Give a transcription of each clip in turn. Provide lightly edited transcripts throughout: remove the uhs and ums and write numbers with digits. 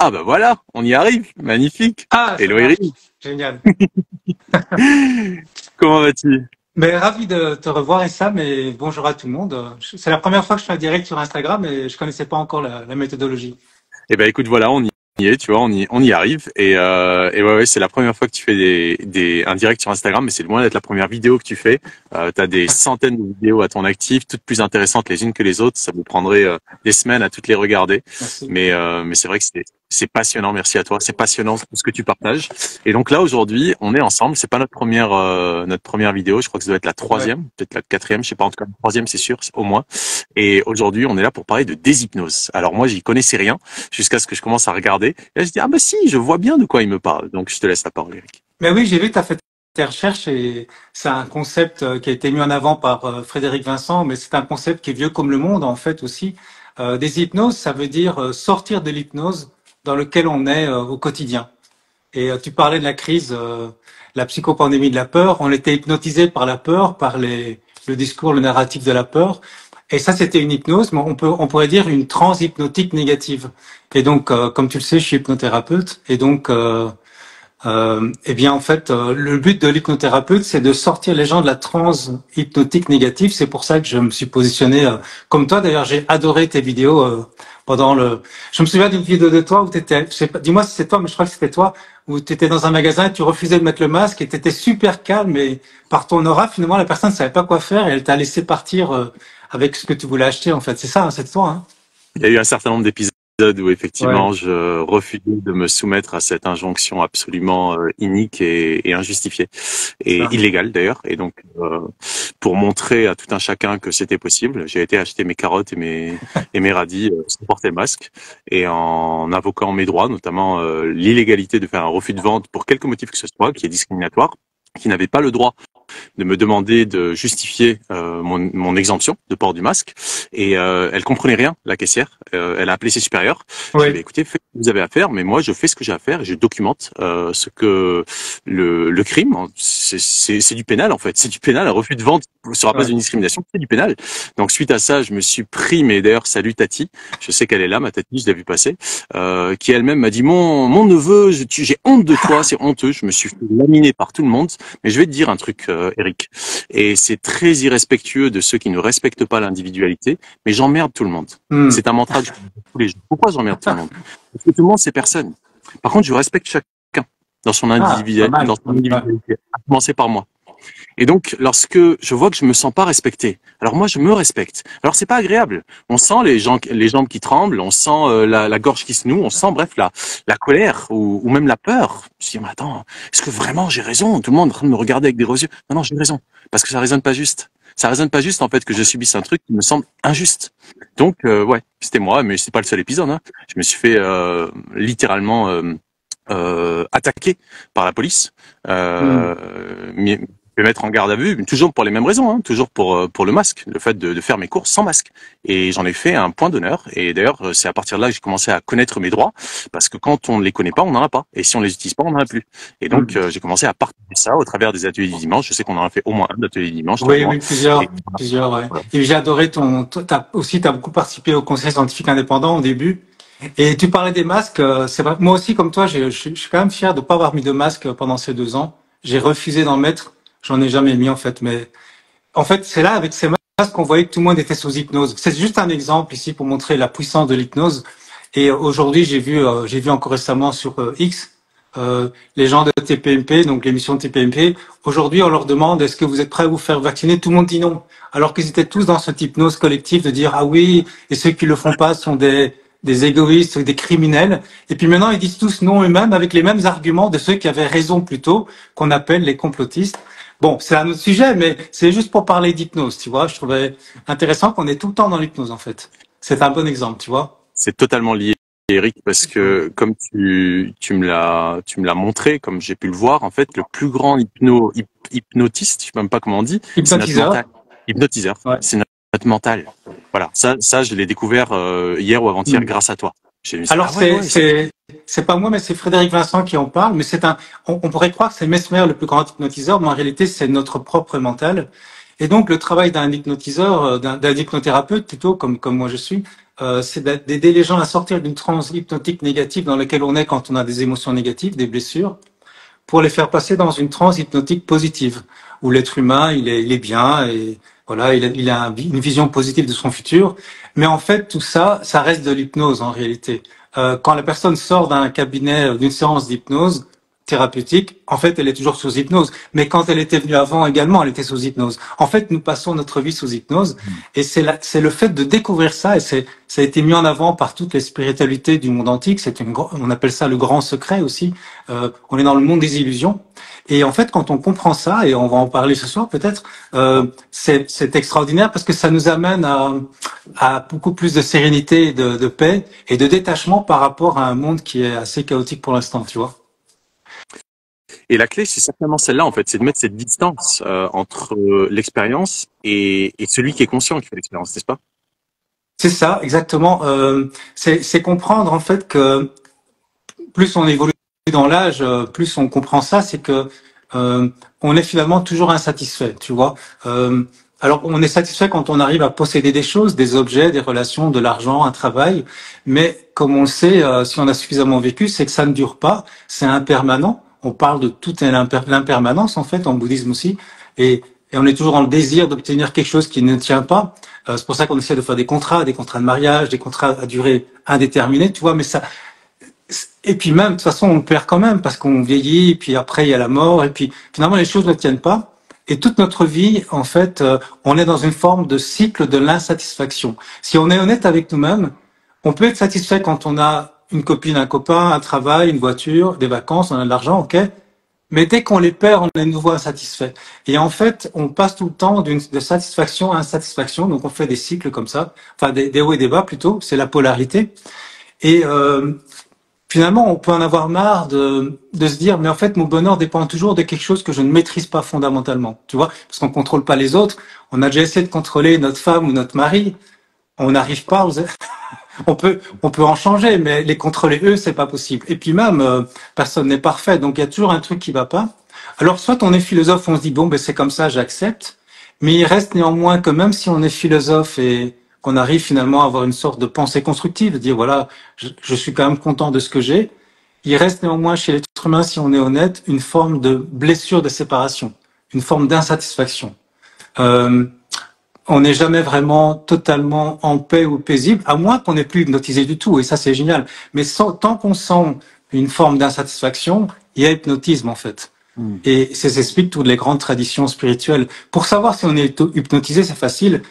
Ah bah voilà, on y arrive, magnifique. Ah, ça Hello marche. Eric, Génial. comment vas-tu? Mais ravi de te revoir et ça, mais bonjour à tout le monde. C'est la première fois que je fais un direct sur Instagram et je connaissais pas encore la méthodologie. Eh ben écoute, voilà, on y est, tu vois, on y arrive. Et ouais, c'est la première fois que tu fais un direct sur Instagram, mais c'est loin d'être la première vidéo que tu fais. Tu as des centaines de vidéos à ton actif, toutes plus intéressantes les unes que les autres. Ça vous prendrait des semaines à toutes les regarder. Merci. Mais c'est vrai que c'est passionnant. Merci à toi. C'est passionnant tout ce que tu partages. Et donc là, aujourd'hui, on est ensemble. C'est pas notre première vidéo. Je crois que ça doit être la Ouais. troisième, peut-être la quatrième. Je sais pas. En tout cas, la troisième, c'est sûr, au moins. Et aujourd'hui, on est là pour parler de déshypnose. Alors moi, j'y connaissais rien jusqu'à ce que je commence à regarder. Et là, je dis, ah bah si, je vois bien de quoi il me parle. Donc, je te laisse la parole, Eric. Mais oui, j'ai vu que tu as fait tes recherches et c'est un concept qui a été mis en avant par Frédéric Vincent, mais c'est un concept qui est vieux comme le monde en fait aussi. Des hypnoses, ça veut dire sortir de l'hypnose dans lequel on est au quotidien. Et tu parlais de la crise, la psychopandémie de la peur. On était hypnotisé par la peur, par le discours, le narratif de la peur. Et ça, c'était une hypnose, mais on pourrait dire une transhypnotique négative. Et donc, comme tu le sais, je suis hypnothérapeute. Et donc, eh bien, en fait, le but de l'hypnothérapeute, c'est de sortir les gens de la transe hypnotique négative. C'est pour ça que je me suis positionné comme toi. D'ailleurs, j'ai adoré tes vidéos pendant le. Je me souviens d'une vidéo de toi où t'étais. Je sais pas. Dis-moi si c'est toi, mais je crois que c'était toi où tu étais dans un magasin et tu refusais de mettre le masque et tu étais super calme et par ton aura, finalement, la personne ne savait pas quoi faire et elle t'a laissé partir avec ce que tu voulais acheter. En fait, c'est ça, hein, c'est toi. Hein. Il y a eu un certain nombre d'épisodes où Ouais. effectivement je refusais de me soumettre à cette injonction absolument inique et injustifiée et Ça. illégale d'ailleurs. Et donc pour montrer à tout un chacun que c'était possible, j'ai été acheter mes carottes et mes radis sans porter le masque et en invoquant mes droits, notamment l'illégalité de faire un refus de vente pour quelque motif que ce soit, qui est discriminatoire, qui n'avait pas le droit de me demander de justifier mon exemption de port du masque. Et elle comprenait rien, la caissière. Elle a appelé ses supérieurs. Je lui ai dit, Oui. bah, écoutez, faites ce que vous avez à faire, mais moi, je fais ce que j'ai à faire et je documente ce que le crime, c'est du pénal, en fait. C'est du pénal. Un refus de vente sur la base Ouais. d'une discrimination, c'est du pénal. Donc, suite à ça, je me suis pris, mais d'ailleurs, salut Tati. Je sais qu'elle est là, ma Tati, je l'ai vu passer, qui elle-même m'a dit, mon neveu, j'ai honte de toi, c'est honteux. Je me suis fait laminer par tout le monde. Mais je vais te dire un truc, Eric, et c'est très irrespectueux de ceux qui ne respectent pas l'individualité, mais j'emmerde tout le monde. Hmm. C'est un mantra que je fais tous les jours. Pourquoi j'emmerde tout le monde? Parce que tout le monde, c'est personne. Par contre, je respecte chacun dans son Ah, pas mal. dans son Ouais. individualité, à commencer par moi. Et donc, lorsque je vois que je me sens pas respecté, alors moi, je me respecte. Alors, c'est pas agréable. On sent les jambes qui tremblent, on sent la gorge qui se noue, on sent, bref, la colère ou même la peur. Je me dis, mais attends, est-ce que vraiment j'ai raison? Tout le monde est en train de me regarder avec des gros yeux. Non, non, j'ai raison. Parce que ça résonne pas juste. Ça résonne pas juste, en fait, que je subisse un truc qui me semble injuste. Donc, ouais, c'était moi, mais c'est pas le seul épisode, hein. Je me suis fait littéralement attaqué par la police, Hmm. me mettre en garde à vue, toujours pour les mêmes raisons, hein, toujours pour le masque, le fait de faire mes courses sans masque. Et j'en ai fait un point d'honneur. Et d'ailleurs, c'est à partir de là que j'ai commencé à connaître mes droits, parce que quand on ne les connaît pas, on n'en a pas. Et si on les utilise pas, on n'en a plus. Et donc, Hmm. j'ai commencé à partager ça au travers des ateliers du dimanche. Je sais qu'on en a fait au moins un d'atelier du dimanche, toi et Oui, moi. oui, Et plusieurs, ouais. voilà. Et j'ai adoré t'as beaucoup participé au Conseil scientifique indépendant au début. Et tu parlais des masques, c'est vrai. Moi aussi, comme toi, je suis quand même fier de ne pas avoir mis de masque pendant ces 2 ans. J'ai refusé d'en mettre. J'en ai jamais mis, en fait. Mais, en fait, c'est là, avec ces masques, qu'on voyait que tout le monde était sous hypnose. C'est juste un exemple ici pour montrer la puissance de l'hypnose. Et aujourd'hui, j'ai vu encore récemment sur X, les gens de TPMP, donc l'émission de TPMP. Aujourd'hui, on leur demande est-ce que vous êtes prêts à vous faire vacciner? Tout le monde dit non. Alors qu'ils étaient tous dans cette hypnose collective de dire ah oui, et ceux qui le font pas sont des égoïstes, des criminels. Et puis maintenant, ils disent tous non eux-mêmes avec les mêmes arguments de ceux qui avaient raison plus tôt, qu'on appelle les complotistes. Bon, c'est un autre sujet, mais c'est juste pour parler d'hypnose, tu vois. Je trouvais intéressant qu'on est tout le temps dans l'hypnose, en fait. C'est un bon exemple, tu vois. C'est totalement lié, Eric, parce que comme tu me l'as montré, comme j'ai pu le voir, en fait, le plus grand hypnotiste, je sais même pas comment on dit, c'est notre mental. Hypnotiseur. Hypnotiseur, Ouais. c'est notre mental. Voilà, ça, je l'ai découvert hier ou avant-hier Hmm. grâce à toi. J'ai dit, Alors ah ouais, ouais, c'est pas moi, mais c'est Frédéric Vincent qui en parle. Mais on pourrait croire que c'est Mesmer le plus grand hypnotiseur, mais en réalité c'est notre propre mental. Et donc le travail d'un hypnotiseur, d'un hypnothérapeute plutôt, comme moi je suis, c'est d'aider les gens à sortir d'une transe hypnotique négative dans laquelle on est quand on a des émotions négatives, des blessures, pour les faire passer dans une transe hypnotique positive, où l'être humain, il est bien et voilà, il a une vision positive de son futur. Mais en fait, tout ça, ça reste de l'hypnose en réalité. Quand la personne sort d'un cabinet, d'une séance d'hypnose thérapeutique, en fait, elle est toujours sous hypnose. Mais quand elle était venue avant également, elle était sous hypnose. En fait, nous passons notre vie sous hypnose, et c'est le fait de découvrir ça, et ça a été mis en avant par toutes les spiritualités du monde antique. On appelle ça le grand secret aussi. On est dans le monde des illusions. Et en fait, quand on comprend ça, et on va en parler ce soir peut-être, c'est extraordinaire parce que ça nous amène à beaucoup plus de sérénité, de paix et de détachement par rapport à un monde qui est assez chaotique pour l'instant, tu vois. Et la clé, c'est certainement celle-là, en fait, c'est de mettre cette distance entre l'expérience et celui qui est conscient qui fait l'expérience, n'est-ce pas? C'est ça, exactement. C'est comprendre en fait que plus on évolue dans l'âge, plus on comprend ça, c'est que on est finalement toujours insatisfait, tu vois. Alors on est satisfait quand on arrive à posséder des choses, des objets, des relations, de l'argent, un travail, mais comme on le sait, si on a suffisamment vécu, c'est que ça ne dure pas, c'est impermanent. On parle de toute l'impermanence en fait en bouddhisme aussi, et on est toujours dans le désir d'obtenir quelque chose qui ne tient pas. C'est pour ça qu'on essaie de faire des contrats de mariage, des contrats à durée indéterminée, tu vois, mais ça. Et puis même, de toute façon, on le perd quand même parce qu'on vieillit, et puis après, il y a la mort, et puis finalement, les choses ne tiennent pas. Et toute notre vie, en fait, on est dans une forme de cycle de l'insatisfaction. Si on est honnête avec nous-mêmes, on peut être satisfait quand on a une copine, un copain, un travail, une voiture, des vacances, on a de l'argent, ok. Mais dès qu'on les perd, on est de nouveau insatisfait. Et en fait, on passe tout le temps de satisfaction à insatisfaction. Donc, on fait des cycles comme ça, enfin des hauts et des bas plutôt. C'est la polarité. Et finalement, on peut en avoir marre de se dire, mais en fait, mon bonheur dépend toujours de quelque chose que je ne maîtrise pas fondamentalement, tu vois, parce qu'on contrôle pas les autres. On a déjà essayé de contrôler notre femme ou notre mari, on n'arrive pas. On peut en changer, mais les contrôler eux, c'est pas possible. Et puis même, personne n'est parfait, donc il y a toujours un truc qui va pas. Alors, soit on est philosophe, on se dit bon, ben c'est comme ça, j'accepte. Mais il reste néanmoins que même si on est philosophe et qu'on arrive finalement à avoir une sorte de pensée constructive, de dire voilà, je suis quand même content de ce que j'ai, il reste néanmoins chez l'être humain, si on est honnête, une forme de blessure de séparation, une forme d'insatisfaction. Euh, on n'est jamais vraiment totalement en paix ou paisible, à moins qu'on n'ait plus hypnotisé du tout, et ça c'est génial. Mais tant qu'on sent une forme d'insatisfaction, il y a hypnotisme en fait. Et ça s'explique toutes les grandes traditions spirituelles. Pour savoir si on est hypnotisé, c'est facile.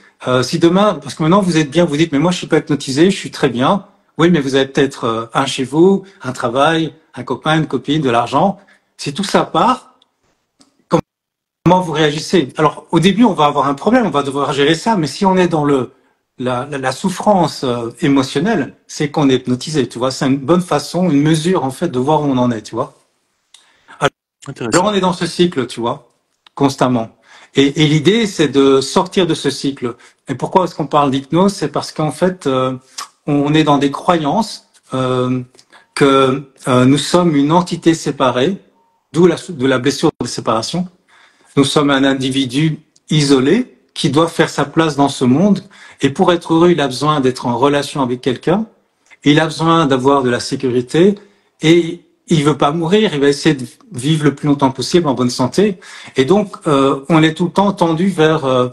Si demain, parce que maintenant vous êtes bien, vous dites mais moi je suis pas hypnotisé, je suis très bien. Oui, mais vous avez peut-être un chez vous, un travail, un copain, une copine, de l'argent. Si tout ça part, comment vous réagissez? Alors au début on va avoir un problème, on va devoir gérer ça, mais si on est dans la souffrance émotionnelle, c'est qu'on est hypnotisé. Tu vois, c'est une bonne façon, une mesure en fait de voir où on en est. Tu vois. Alors on est dans ce cycle, tu vois, constamment. Et l'idée, c'est de sortir de ce cycle. Et pourquoi est-ce qu'on parle d'hypnose? C'est parce qu'en fait, on est dans des croyances que nous sommes une entité séparée, d'où la blessure de séparation. Nous sommes un individu isolé qui doit faire sa place dans ce monde. Et pour être heureux, il a besoin d'être en relation avec quelqu'un. Il a besoin d'avoir de la sécurité. Et il veut pas mourir, il va essayer de vivre le plus longtemps possible en bonne santé. Et donc, on est tout le temps tendu vers...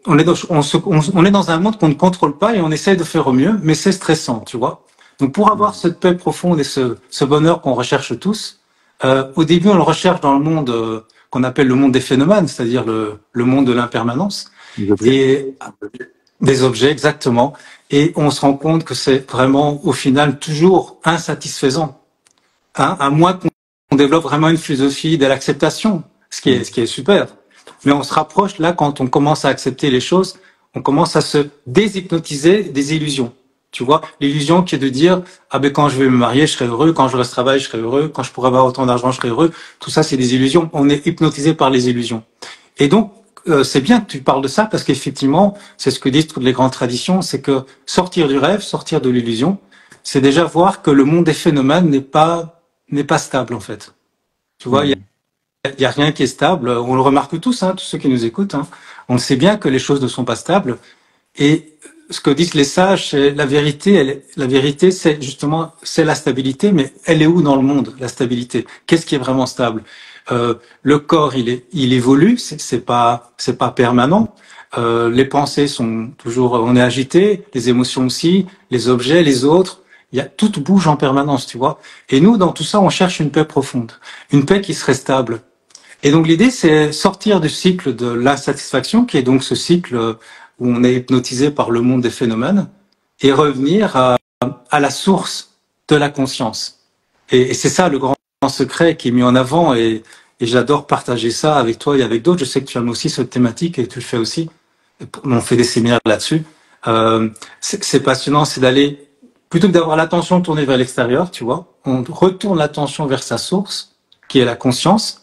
on est dans un monde qu'on ne contrôle pas et on essaye de faire au mieux, mais c'est stressant, tu vois. Donc, pour avoir cette paix profonde et ce bonheur qu'on recherche tous, au début, on le recherche dans le monde qu'on appelle le monde des phénomènes, c'est-à-dire le monde de l'impermanence. Et des objets, exactement. Et on se rend compte que c'est vraiment, au final, toujours insatisfaisant. À moins qu'on développe vraiment une philosophie de l'acceptation, ce qui est super. Mais on se rapproche là quand on commence à accepter les choses, on commence à se déshypnotiser des illusions. Tu vois, l'illusion qui est de dire ah ben quand je vais me marier, je serai heureux, quand je reste travail, je serai heureux, quand je pourrai avoir autant d'argent, je serai heureux. Tout ça, c'est des illusions. On est hypnotisé par les illusions. Et donc c'est bien que tu parles de ça parce qu'effectivement, c'est ce que disent toutes les grandes traditions, c'est que sortir du rêve, sortir de l'illusion, c'est déjà voir que le monde des phénomènes n'est pas stable en fait. Tu vois, il y a rien qui est stable. On le remarque tous, hein, tous ceux qui nous écoutent. Hein. On sait bien que les choses ne sont pas stables. Et ce que disent les sages, c'est la vérité. La vérité, c'est justement, c'est la stabilité, mais elle est où dans le monde, la stabilité? Qu'est-ce qui est vraiment stable? Le corps, il évolue, c'est pas permanent. Les pensées sont toujours, on est agité, les émotions aussi, les objets, les autres. Tout bouge en permanence, tu vois. Et nous, dans tout ça, on cherche une paix profonde, une paix qui serait stable. Et donc l'idée, c'est sortir du cycle de l'insatisfaction, qui est donc ce cycle où on est hypnotisé par le monde des phénomènes, et revenir à la source de la conscience. Et c'est ça le grand secret qui est mis en avant, et j'adore partager ça avec toi et avec d'autres. Je sais que tu aimes aussi cette thématique et tu le fais aussi. On fait des séminaires là-dessus. C'est passionnant, c'est d'aller, plutôt que d'avoir l'attention tournée vers l'extérieur, tu vois, on retourne l'attention vers sa source, qui est la conscience.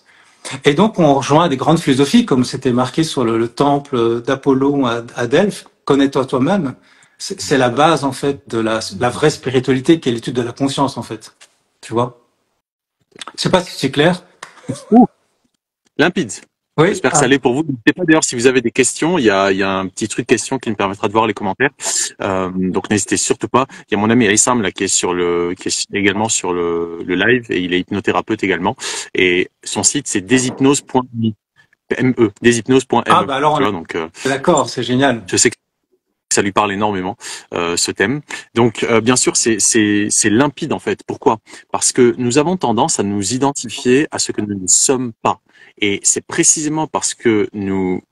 Et donc, on rejoint des grandes philosophies, comme c'était marqué sur le temple d'Apollon à Delphes, connais-toi toi-même. C'est la base, en fait, de la vraie spiritualité, qui est l'étude de la conscience, en fait. Tu vois? Je sais pas si c'est clair. Ouh, limpide. Oui. J'espère que ça l'est pour vous. N'hésitez pas d'ailleurs si vous avez des questions. Il y a un petit truc question qui me permettra de voir les commentaires. Donc n'hésitez surtout pas. Il y a mon ami Aïssam là qui est également sur le live et il est hypnothérapeute également. Et son site c'est deshypnose.me, deshypnose.me. Ah bah alors, donc d'accord, c'est génial. je sais que ça lui parle énormément ce thème. Donc bien sûr c'est limpide en fait. Pourquoi? Parce que nous avons tendance à nous identifier à ce que nous ne sommes pas. Et c'est précisément parce que nous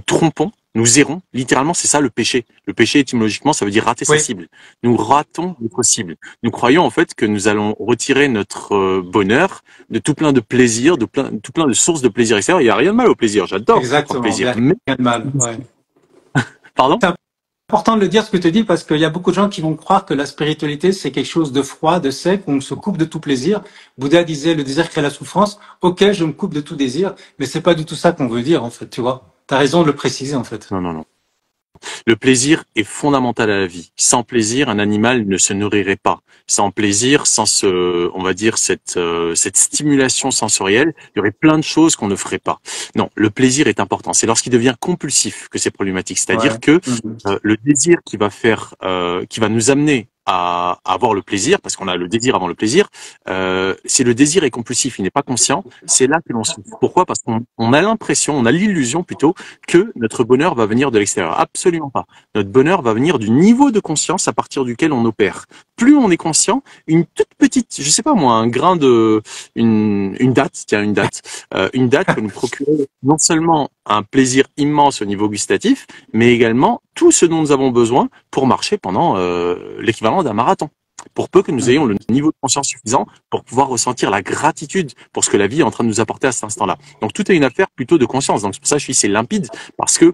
trompons, nous errons. Littéralement, c'est ça le péché. Le péché étymologiquement, ça veut dire rater sa cible. Nous ratons notre cible. Nous croyons en fait que nous allons retirer notre bonheur de tout plein de plaisirs, tout plein de sources de plaisir extérieur. Il n'y a rien de mal au plaisir. J'adore le plaisir. Il n'y a rien de mal. Ouais. Pardon? C'est important de le dire ce que tu dis parce qu'il y a beaucoup de gens qui vont croire que la spiritualité c'est quelque chose de froid, de sec, où on se coupe de tout plaisir. Bouddha disait le désir crée la souffrance. Ok, je me coupe de tout désir, mais c'est pas du tout ça qu'on veut dire en fait, tu vois. T'as raison de le préciser en fait. Non. Le plaisir est fondamental à la vie. Sans plaisir, un animal ne se nourrirait pas. Sans plaisir, sans on va dire cette stimulation sensorielle, il y aurait plein de choses qu'on ne ferait pas. Non, le plaisir est important. C'est lorsqu'il devient compulsif que c'est problématique. C'est-à-dire que le désir qui va nous amener à avoir le plaisir, parce qu'on a le désir avant le plaisir, si le désir est compulsif, il n'est pas conscient, c'est là que l'on souffre. Pourquoi? Parce qu'on a l'impression, on a l'illusion plutôt, que notre bonheur va venir de l'extérieur. Absolument pas. Notre bonheur va venir du niveau de conscience à partir duquel on opère. Plus on est conscient, une toute petite, je sais pas moi, un grain de, une date, une date peut nous procurer non seulement un plaisir immense au niveau gustatif, mais également tout ce dont nous avons besoin pour marcher pendant l'équivalent d'un marathon. Pour peu que nous ayons le niveau de conscience suffisant pour pouvoir ressentir la gratitude pour ce que la vie est en train de nous apporter à cet instant-là. Donc tout est une affaire plutôt de conscience. Donc c'est pour ça que je suis c'est limpide, parce que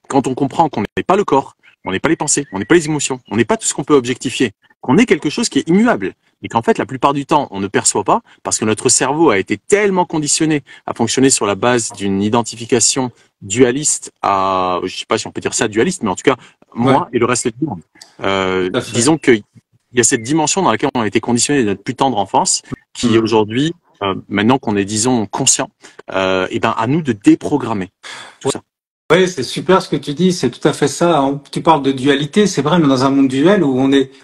quand on comprend qu'on n'est pas le corps, on n'est pas les pensées, on n'est pas les émotions, on n'est pas tout ce qu'on peut objectifier, qu'on est quelque chose qui est immuable, et qu'en fait la plupart du temps on ne perçoit pas parce que notre cerveau a été tellement conditionné à fonctionner sur la base d'une identification dualiste à, je sais pas si on peut dire ça dualiste, mais en tout cas moi et le reste du monde. Disons qu'il y a cette dimension dans laquelle on a été conditionné de notre plus tendre enfance, qui aujourd'hui, maintenant qu'on est disons conscient, et ben à nous de déprogrammer tout ça. Oui, c'est super ce que tu dis, c'est tout à fait ça. Tu parles de dualité, c'est vrai, mais dans un monde duel où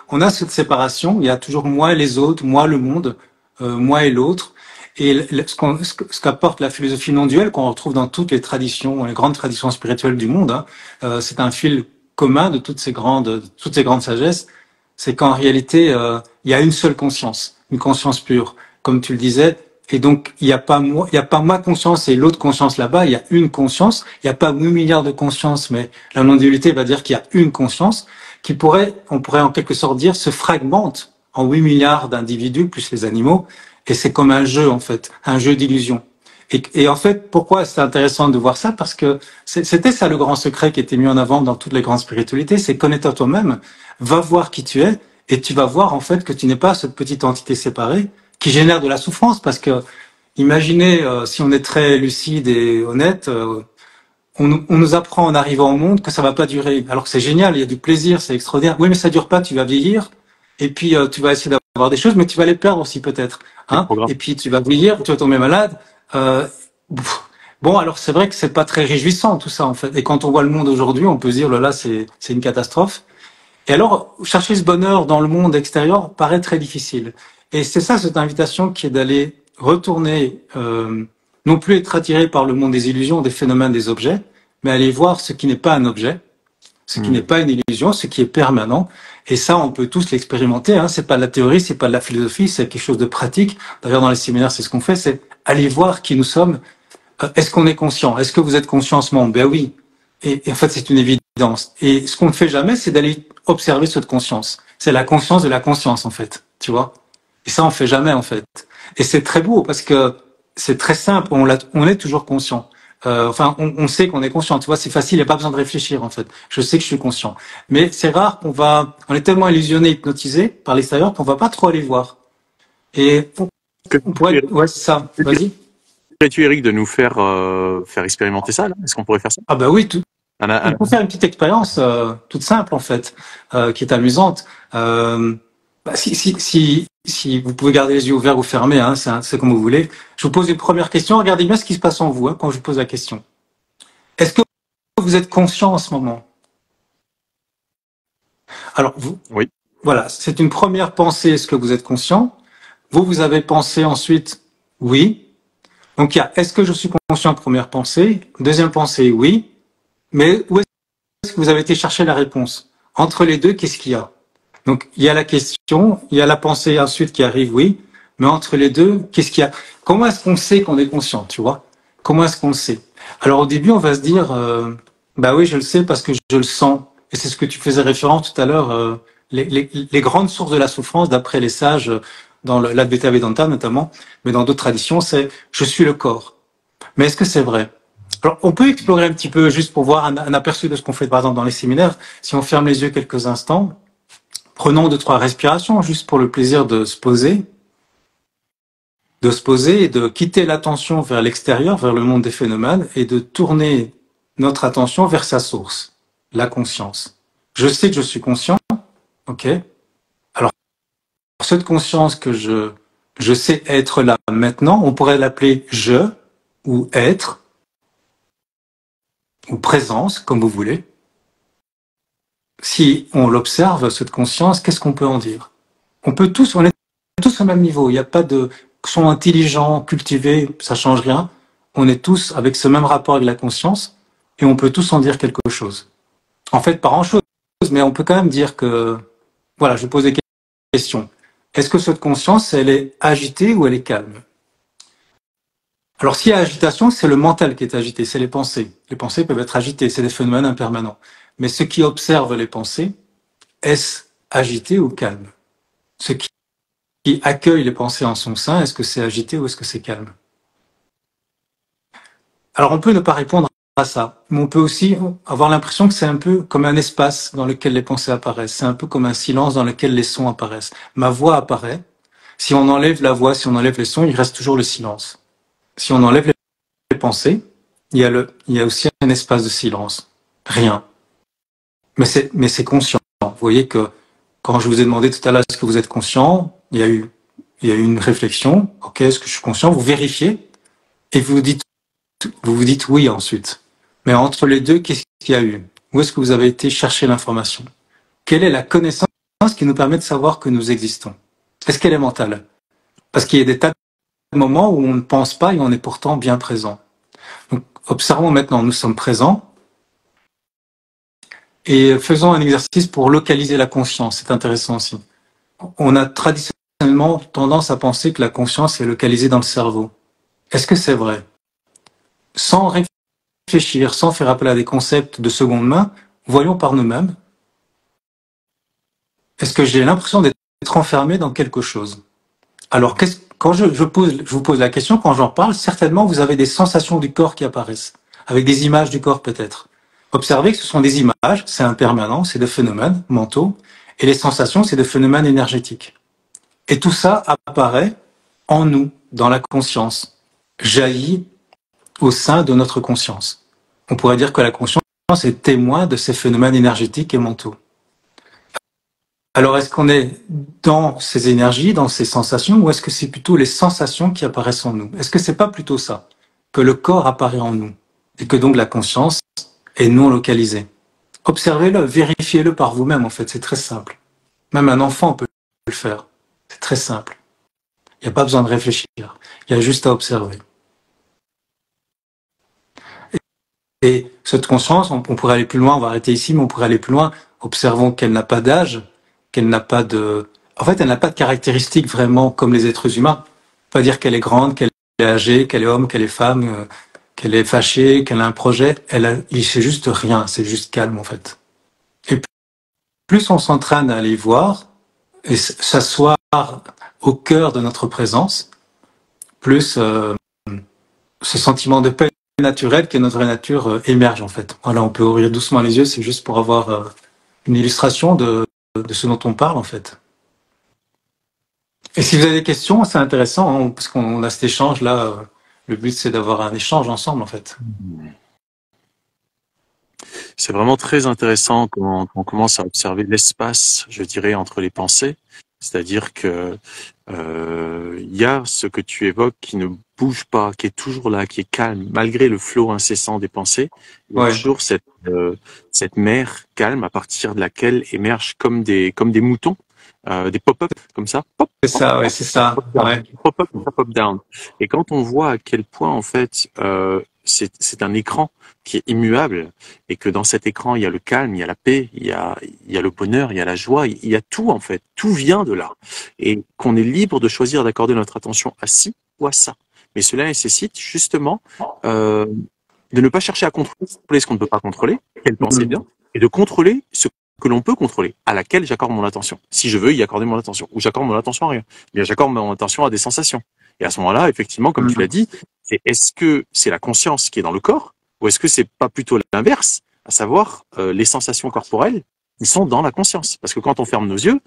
on a cette séparation, il y a toujours moi et les autres, moi le monde, moi et l'autre. Et ce qu'apporte la philosophie non duelle, qu'on retrouve dans toutes les traditions, les grandes traditions spirituelles du monde, c'est un fil commun de toutes ces grandes sagesses, c'est qu'en réalité, il y a une seule conscience, une conscience pure, comme tu le disais. Et donc, il n'y a pas ma conscience et l'autre conscience là-bas, il y a une conscience. Il n'y a pas 8 milliards de consciences, mais la non-dualité va dire qu'il y a une conscience on pourrait en quelque sorte dire, se fragmente en 8 milliards d'individus, plus les animaux. Et c'est comme un jeu, en fait, un jeu d'illusion. Et en fait, pourquoi c'est intéressant de voir ça? Parce que c'était ça le grand secret qui était mis en avant dans toutes les grandes spiritualités, c'est connais-toi toi-même, va voir qui tu es, et tu vas voir en fait que tu n'es pas cette petite entité séparée, qui génère de la souffrance, parce que imaginez si on est très lucide et honnête, on nous apprend en arrivant au monde que ça va pas durer. Alors que c'est génial, il y a du plaisir, c'est extraordinaire. Oui, mais ça dure pas, tu vas vieillir, et puis tu vas essayer d'avoir des choses, mais tu vas les perdre aussi peut-être. Hein, et puis tu vas vieillir, tu vas tomber malade. Bon, alors c'est vrai que c'est pas très réjouissant tout ça en fait. Et quand on voit le monde aujourd'hui, on peut se dire là, c'est une catastrophe. Et alors, chercher ce bonheur dans le monde extérieur paraît très difficile. Et c'est ça, cette invitation qui est d'aller retourner, non plus être attiré par le monde des illusions, des phénomènes, des objets, mais aller voir ce qui n'est pas un objet, ce qui n'est pas une illusion, ce qui est permanent. Et ça, on peut tous l'expérimenter. Hein. C'est pas de la théorie, c'est pas de la philosophie, c'est quelque chose de pratique. D'ailleurs, dans les séminaires, c'est ce qu'on fait, c'est aller voir qui nous sommes. Est-ce qu'on est conscient? Est-ce que vous êtes conscient en ce moment? Ben oui. Et en fait, c'est une évidence. Et ce qu'on ne fait jamais, c'est d'aller observer cette conscience. C'est la conscience de la conscience, en fait. Tu vois? Et ça, on fait jamais, en fait. Et c'est très beau parce que c'est très simple. On est toujours conscient. On sait qu'on est conscient. Tu vois, c'est facile. Il n'y a pas besoin de réfléchir, en fait. Je sais que je suis conscient. Mais c'est rare on est tellement illusionné, hypnotisé par l'extérieur qu'on va pas trop aller voir. Et on pourrait, ouais, c'est ça. Vas-y. Tu Eric de nous faire expérimenter ça là? Est-ce qu'on pourrait faire ça? Ah bah oui, on peut faire une petite expérience toute simple en fait, qui est amusante. Si vous pouvez garder les yeux ouverts ou fermés, hein, c'est comme vous voulez. Je vous pose une première question. Regardez bien ce qui se passe en vous hein, quand je vous pose la question. Est-ce que vous êtes conscient en ce moment? Alors oui. Voilà, c'est une première pensée. Est-ce que vous êtes conscient? Vous avez pensé ensuite oui. Donc il y a est-ce que je suis conscient, première pensée. Deuxième pensée oui. Mais où est-ce que vous avez été chercher la réponse? Entre les deux, qu'est-ce qu'il y a? Donc, il y a la question, il y a la pensée ensuite qui arrive, oui. Mais entre les deux, qu'est-ce qu'il y a? Comment est-ce qu'on sait qu'on est conscient, tu vois? Comment est-ce qu'on le sait? Alors, au début, on va se dire, bah oui, je le sais parce que je le sens. Et c'est ce que tu faisais référence tout à l'heure, les grandes sources de la souffrance, d'après les sages, dans l'Advaita Vedanta notamment, mais dans d'autres traditions, c'est je suis le corps. Mais est-ce que c'est vrai? Alors, on peut explorer un petit peu juste pour voir un aperçu de ce qu'on fait par exemple dans les séminaires. Si on ferme les yeux quelques instants, prenons 2-3 respirations juste pour le plaisir de se poser et de quitter l'attention vers l'extérieur, vers le monde des phénomènes et de tourner notre attention vers sa source, la conscience. Je sais que je suis conscient, ok? Alors, cette conscience que je sais être là maintenant, on pourrait l'appeler je ou être ou présence, comme vous voulez. Si on l'observe, cette conscience, qu'est-ce qu'on peut en dire? On est tous au même niveau. Il n'y a pas de sont intelligents, cultivés, ça change rien. On est tous avec ce même rapport avec la conscience et on peut tous en dire quelque chose. En fait, pas grand-chose, mais on peut quand même dire que, voilà, je pose des questions. Est-ce que cette conscience, elle est agitée ou elle est calme? Alors, s'il y a agitation, c'est le mental qui est agité, c'est les pensées. Les pensées peuvent être agitées, c'est des phénomènes impermanents. Mais ceux qui observent les pensées, est-ce agité ou calme? Ceux qui accueille les pensées en son sein, est-ce que c'est agité ou est-ce que c'est calme? Alors on peut ne pas répondre à ça, mais on peut aussi avoir l'impression que c'est un peu comme un espace dans lequel les pensées apparaissent, c'est un peu comme un silence dans lequel les sons apparaissent. Ma voix apparaît, si on enlève la voix, si on enlève les sons, il reste toujours le silence. Si on enlève les pensées, il y a aussi un espace de silence, rien. Mais c'est conscient. Vous voyez que quand je vous ai demandé tout à l'heure est-ce que vous êtes conscient, il y a eu une réflexion. Ok, est-ce que je suis conscient? Vous vérifiez et vous vous dites oui ensuite. Mais entre les deux, qu'est-ce qu'il y a eu? Où est-ce que vous avez été chercher l'information? Quelle est la connaissance qui nous permet de savoir que nous existons? Est-ce qu'elle est mentale? Parce qu'il y a des tas de moments où on ne pense pas et on est pourtant bien présent. Donc, observons maintenant, nous sommes présents et faisons un exercice pour localiser la conscience. C'est intéressant aussi. On a traditionnellement tendance à penser que la conscience est localisée dans le cerveau. Est-ce que c'est vrai? Sans réfléchir, sans faire appel à des concepts de seconde main, voyons par nous-mêmes. Est-ce que j'ai l'impression d'être enfermé dans quelque chose? Alors, quand je vous pose la question, quand j'en parle, certainement vous avez des sensations du corps qui apparaissent, avec des images du corps peut-être. Observez que ce sont des images, c'est impermanent, c'est des phénomènes mentaux, et les sensations, c'est des phénomènes énergétiques. Et tout ça apparaît en nous, dans la conscience, jaillit au sein de notre conscience. On pourrait dire que la conscience est témoin de ces phénomènes énergétiques et mentaux. Alors, est-ce qu'on est dans ces énergies, dans ces sensations, ou est-ce que c'est plutôt les sensations qui apparaissent en nous? Est-ce que c'est pas plutôt ça, que le corps apparaît en nous, et que donc la conscience est non localisée? observez-le, vérifiez-le par vous-même, en fait, c'est très simple. Même un enfant peut le faire. C'est très simple. Il n'y a pas besoin de réfléchir. Il y a juste à observer. Et cette conscience, on pourrait aller plus loin, on va arrêter ici, mais on pourrait aller plus loin. Observons qu'elle n'a pas d'âge, qu'elle n'a pas de... En fait, elle n'a pas de caractéristiques vraiment comme les êtres humains. Pas dire qu'elle est grande, qu'elle est âgée, qu'elle est homme, qu'elle est femme, qu'elle est fâchée, qu'elle a un projet. C'est juste rien, c'est juste calme en fait. Et plus on s'entraîne à aller voir et s'asseoir au cœur de notre présence, plus ce sentiment de paix naturelle qui est notre vraie nature émerge en fait. Voilà, on peut ouvrir doucement les yeux, c'est juste pour avoir une illustration de ce dont on parle en fait. Et si vous avez des questions, c'est intéressant, hein, parce qu'on a cet échange là. Le but c'est d'avoir un échange ensemble en fait. C'est vraiment très intéressant quand on commence à observer l'espace, je dirais, entre les pensées. C'est-à-dire que y a ce que tu évoques qui ne bouge pas, qui est toujours là, qui est calme, malgré le flot incessant des pensées. Il y a toujours cette mer calme à partir de laquelle émergent comme des moutons, des pop-up comme ça. Pop, c'est ça, ouais, c'est ça. Ouais. Pop-up, pop-down. Et quand on voit à quel point en fait c'est un écran qui est immuable et que dans cet écran il y a le calme, il y a la paix, il y a le bonheur, il y a la joie, il y a tout en fait, tout vient de là et qu'on est libre de choisir d'accorder notre attention à ci ou à ça. Mais cela nécessite justement de ne pas chercher à contrôler ce qu'on ne peut pas contrôler, quelle pensée bien, et de contrôler ce que l'on peut contrôler, à laquelle j'accorde mon attention. Si je veux y accorder mon attention, ou j'accorde mon attention à rien, bien j'accorde mon attention à des sensations. Et à ce moment-là, effectivement, comme tu l'as dit, est-ce que c'est la conscience qui est dans le corps, ou est-ce que c'est pas plutôt l'inverse, à savoir les sensations corporelles qui sont dans la conscience? Parce que quand on ferme nos yeux,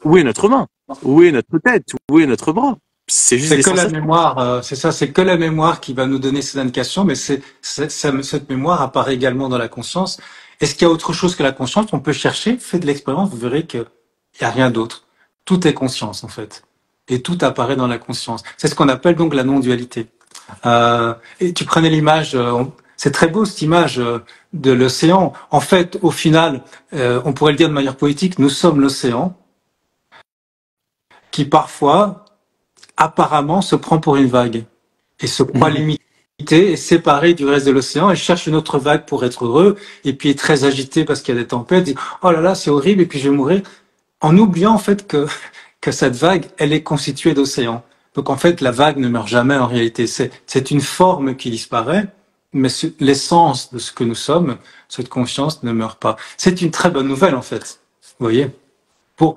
où est notre main? Où est notre tête? Où est notre bras? C'est juste des sensations. La mémoire, c'est ça, c'est que la mémoire qui va nous donner ces indications, mais cette mémoire apparaît également dans la conscience. Est-ce qu'il y a autre chose que la conscience? On peut chercher, faites de l'expérience, vous verrez qu'il n'y a rien d'autre. Tout est conscience, en fait. Et tout apparaît dans la conscience. C'est ce qu'on appelle donc la non-dualité. Et tu prenais l'image, c'est très beau cette image de l'océan. En fait, au final, on pourrait le dire de manière poétique, nous sommes l'océan qui parfois, apparemment, se prend pour une vague et se croit limité et séparé du reste de l'océan et cherche une autre vague pour être heureux et puis est très agité parce qu'il y a des tempêtes, dit oh là là c'est horrible et puis je vais mourir, en oubliant en fait que cette vague elle est constituée d'océans. Donc en fait la vague ne meurt jamais en réalité, c'est une forme qui disparaît, mais l'essence de ce que nous sommes, cette conscience ne meurt pas. C'est une très bonne nouvelle en fait, vous voyez.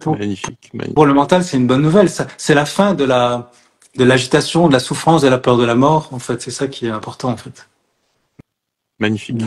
Magnifique. Pour le mental, c'est une bonne nouvelle. C'est la fin de l'agitation, de la souffrance, de la peur de la mort. En fait, c'est ça qui est important, en fait. Magnifique.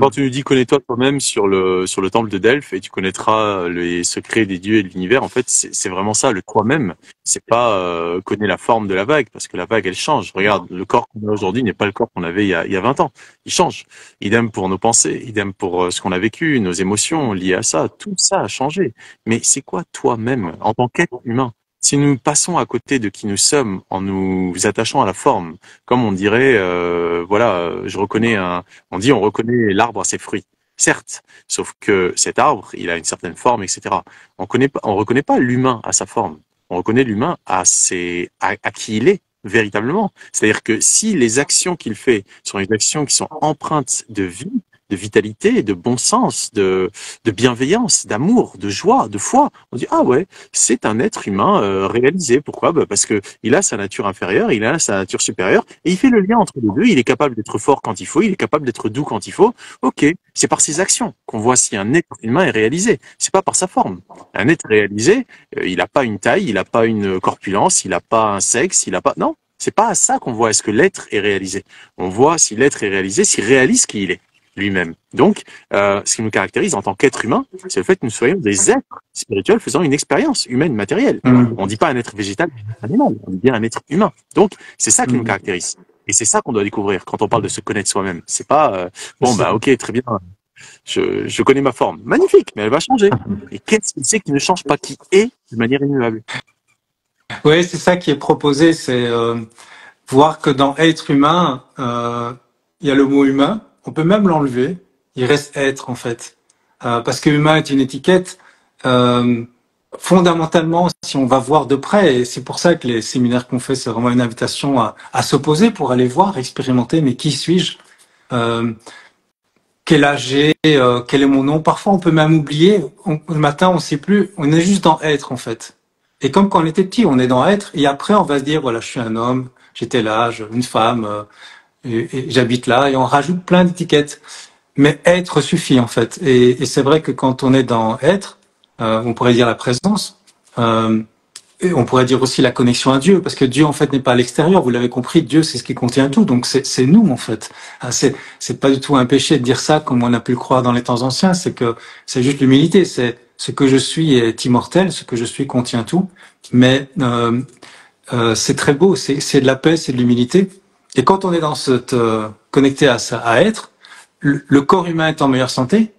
Quand tu nous dis connais-toi toi-même sur le temple de Delphes et tu connaîtras les secrets des dieux et de l'univers, en fait, c'est vraiment ça, le toi-même. C'est pas connais la forme de la vague, parce que la vague, elle change. Regarde, le corps qu'on a aujourd'hui n'est pas le corps qu'on avait il y a 20 ans. Il change. Idem pour nos pensées, idem pour ce qu'on a vécu, nos émotions liées à ça. Tout ça a changé. Mais c'est quoi toi-même en tant qu'être humain? Si nous passons à côté de qui nous sommes en nous attachant à la forme, comme on dirait, je reconnais on reconnaît l'arbre à ses fruits. Certes, sauf que cet arbre, il a une certaine forme, etc. On reconnaît pas l'humain à sa forme. On reconnaît l'humain à qui il est véritablement. C'est-à-dire que si les actions qu'il fait sont des actions qui sont empreintes de vie, de vitalité, de bon sens, de bienveillance, d'amour, de joie, de foi, on dit ah ouais, c'est un être humain réalisé. Pourquoi? Parce que il a sa nature inférieure, il a sa nature supérieure, et il fait le lien entre les deux. Il est capable d'être fort quand il faut, il est capable d'être doux quand il faut. Ok, c'est par ses actions qu'on voit si un être humain est réalisé. C'est pas par sa forme. Un être réalisé, il n'a pas une taille, il n'a pas une corpulence, il n'a pas un sexe, il n'a pas non. C'est pas à ça qu'on voit est-ce que l'être est réalisé. On voit si l'être est réalisé, s'il réalise qui il est lui-même. Donc, ce qui nous caractérise en tant qu'être humain, c'est le fait que nous soyons des êtres spirituels faisant une expérience humaine matérielle. On dit pas un être végétal, un animal, on dit bien un être humain. Donc, c'est ça qui nous caractérise. Et c'est ça qu'on doit découvrir quand on parle de se connaître soi-même. C'est pas ok, très bien. Je connais ma forme. Magnifique, mais elle va changer. Et qu'est-ce que c'est qui ne change pas, qui est de manière immuable? Oui, c'est ça qui est proposé, c'est voir que dans être humain, il y a le mot humain. On peut même l'enlever il reste être en fait. Parce que humain est une étiquette. Euh, Fondamentalement, si on va voir de près, et c'est pour ça que les séminaires qu'on fait, c'est vraiment une invitation à s'opposer pour aller voir, expérimenter, mais qui suis-je? Euh, Quel âge j'ai, quel est mon nom. Parfois, on peut même oublier. Le matin, on ne sait plus. On est juste dans être, en fait. Et comme quand on était petit, on est dans être. Et après, on va se dire, voilà, je suis un homme, j'ai tel âge, une femme, et j'habite là. Et on rajoute plein d'étiquettes. Mais être suffit, en fait. Et c'est vrai que quand on est dans être, on pourrait dire la présence. Et on pourrait dire aussi la connexion à Dieu, parce que Dieu en fait n'est pas à l'extérieur. Vous l'avez compris, Dieu c'est ce qui contient tout, donc c'est nous en fait. C'est pas du tout un péché de dire ça comme on a pu le croire dans les temps anciens. C'est que c'est juste l'humilité. C'est ce que je suis est immortel, ce que je suis contient tout. Mais c'est très beau. C'est de la paix, c'est de l'humilité. Et quand on est dans cette connecté à ça, à être, le corps humain est en meilleure santé.